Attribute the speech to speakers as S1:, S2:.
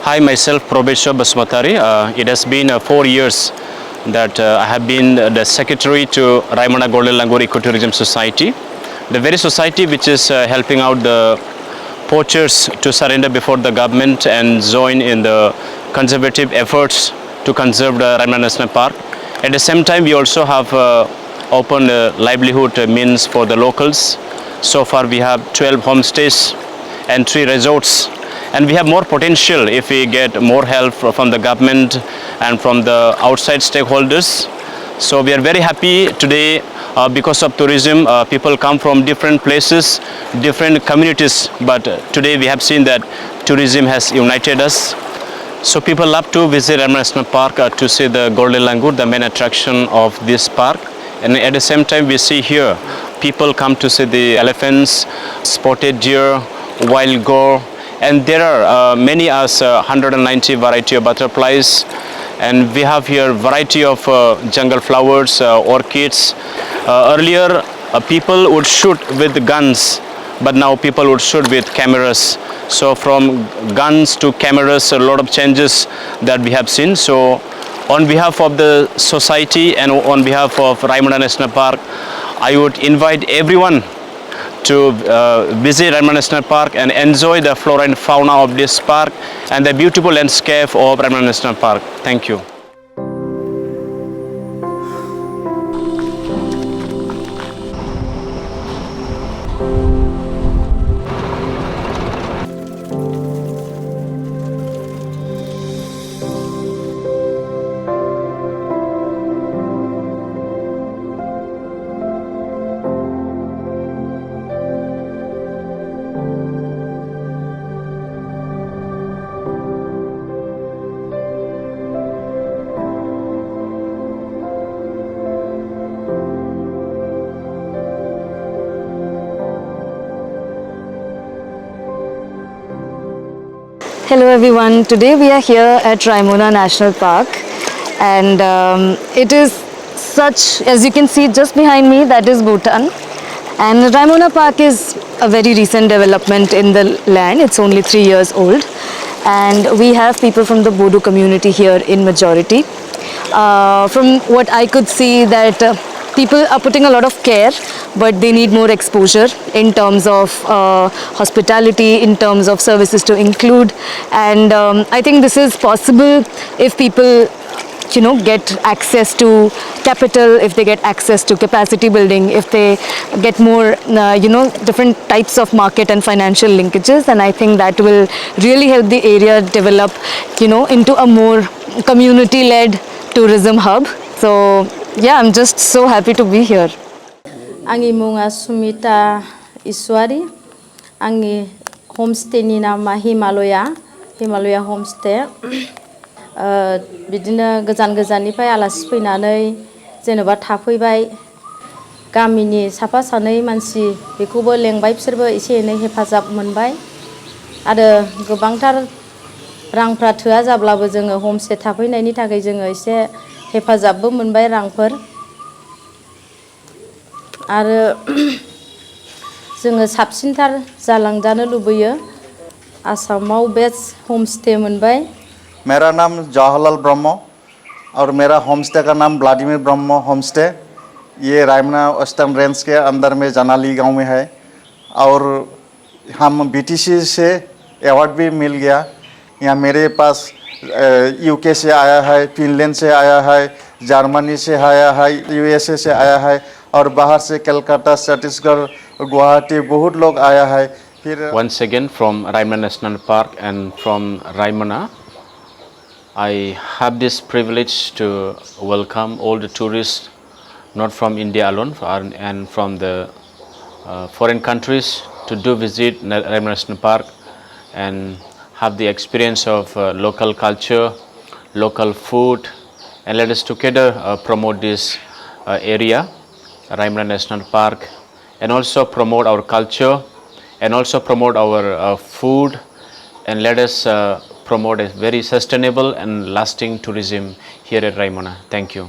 S1: Hi, myself Probesha Basmatari. It has been 4 years that I have been the secretary to Raimana Golden Langur Ecotourism Society, the very society which is helping out the poachers to surrender before the government and join in the conservative efforts to conserve the Raimana National Park. At the same time, we also have opened livelihood means for the locals. So far, we have 12 homestays and 3 resorts, and we have more potential if we get more help from the government and from the outside stakeholders. So we are very happy today because of tourism. People come from different places, different communities, but today we have seen that tourism has united us. So people love to visit Raimana National Park to see the Golden Langur, the main attraction of this park. And at the same time, we see here people come to see the elephants, spotted deer, wild boar, and there are many as 190 variety of butterflies, and we have here variety of jungle flowers, orchids. Earlier people would shoot with guns, but now people would shoot with cameras. So from guns to cameras, a lot of changes that we have seen. So on behalf of the society and on behalf of Raimana National Park, I would invite everyone to visit Raimana National Park and enjoy the flora and fauna of this park and the beautiful landscape of Raimana National Park. Thank you.
S2: Hello everyone, today we are here at Raimana National Park, and it is such, as you can see just behind me, that is Bhutan, and Raimana Park is a very recent development in the land. It's only 3 years old, and we have people from the Bodo community here in majority. From what I could see that people are putting a lot of care, but they need more exposure in terms of hospitality, in terms of services to include, and I think this is possible if people get access to capital, if they get access to capacity building, if they get more different types of market and financial linkages, and I think that will really help the area develop into a more community-led tourism hub. So yeah, I'm just so happy to be here.
S3: Angi munga Sumita Iswari, Angi homestay ni nama Himalaya homestay. Bidina गोजान-गोजाननिफ्राय आलासि फैनानै जेनेबा थाफैबाय, गामिनि साफा सानै मानसि बेखौबो लेंबाय, बिसोरबो एसे एनै हेफाजाब मोनबाय आरो गोबांथार रांफ्रा थोआ जाब्लाबो जोङो हमस्टे थाफैनायनि थाखाय जोङो एसे हेफाजाबबो मोनबाय रांफोर आरो जोङो साबसिनथार जालांजानो लुबैयो आसामाव बेस्ट हमस्टे मोनबाय।
S4: मेरा नाम जवाहरलाल ब्रह्म और मेरा होमस्टे का नाम व्लादिमीर ब्रह्म होमस्टे। ये रायमना वेस्टर्न रेंज के अंदर में जनाली गांव में है और हम बीटीसी से अवार्ड भी मिल गया। यहाँ मेरे पास यूके से आया है, फिनलैंड से आया है, जर्मनी से आया है, यूएसए से आया है और बाहर से कलकत्ता, छत्तीसगढ़, गुवाहाटी बहुत लोग आया है। फिर
S1: Once again from Raimana National Park and from Raimana, I have this privilege to welcome all the tourists, not from India alone, and from the foreign countries to do visit Raimana National Park and have the experience of local culture, local food, and let us together promote this area, Raimana National Park, and also promote our culture and also promote our food, and let us promote a very sustainable and lasting tourism here at Raimana. Thank you.